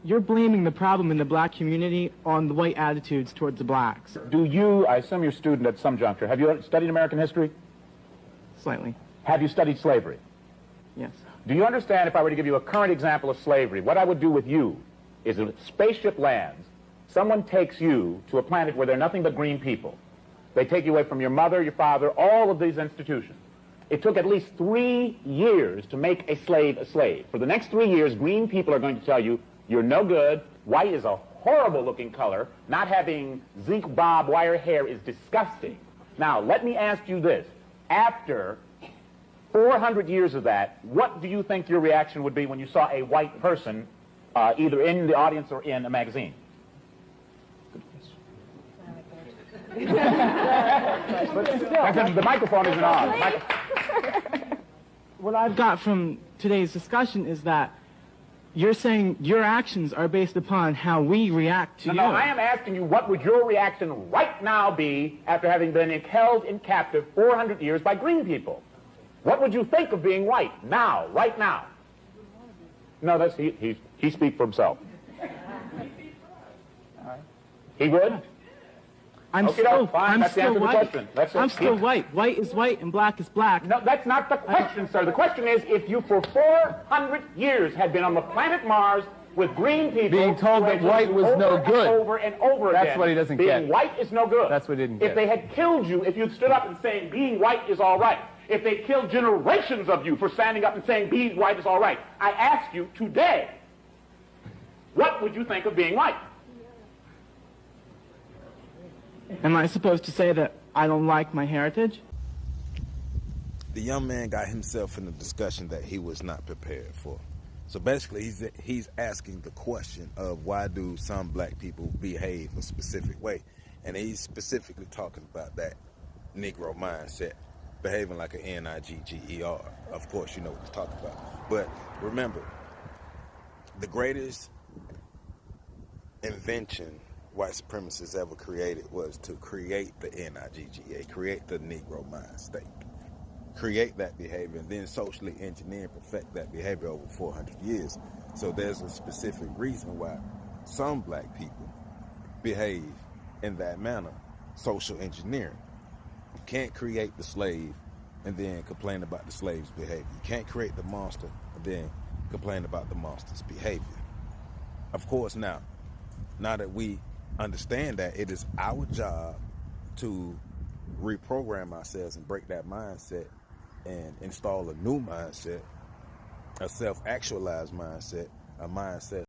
You're blaming the problem in the black community on the white attitudes towards the blacks. Do you, I assume you're a student at some juncture, have you studied American history? Slightly. Have you studied slavery? Yes. Do you understand, if I were to give you a current example of slavery, what I would do with you is a spaceship lands, someone takes you to a planet where there are nothing but green people. They take you away from your mother, your father, all of these institutions. It took at least 3 years to make a slave a slave. For the next 3 years, green people are going to tell you, you're no good, white is a horrible looking color, not having zinc bob wire hair is disgusting. Now, let me ask you this. After 400 years of that, what do you think your reaction would be when you saw a white person either in the audience or in a magazine? The microphone isn't on. What I've got from today's discussion is that you're saying your actions are based upon how we react to you. No, I am asking you, what would your reaction right now be after having been held in captive 400 years by green people? What would you think of being white now, right now? No, that's he speaks for himself. He would? I'm still white. I'm still Yeah. white. White is white and black is black. No, that's not the question, sir. The question is, if you for 400 years had been on the planet Mars with green people being told that white was no good. over and over again. That's what he doesn't get. Being white is no good. That's what he didn't get. If they had killed you, if you'd stood up and saying being white is all right, if they killed generations of you for standing up and saying being white is all right, I ask you today, what would you think of being white? Am I supposed to say that I don't like my heritage? The young man got himself in a discussion that he was not prepared for. So basically, he's asking the question of why do some black people behave a specific way? And he's specifically talking about that Negro mindset, behaving like an N-I-G-G-E-R. Of course, you know what he's talking about. But remember, the greatest invention white supremacists ever created was to create the N-I-G-G-A, create the Negro mind state, create that behavior, and then socially engineer and perfect that behavior over 400 years. So there's a specific reason why some black people behave in that manner, social engineering. You can't create the slave and then complain about the slave's behavior. You can't create the monster and then complain about the monster's behavior. Of course, now that we understand that, it is our job to reprogram ourselves and break that mindset and install a new mindset, a self-actualized mindset, a mindset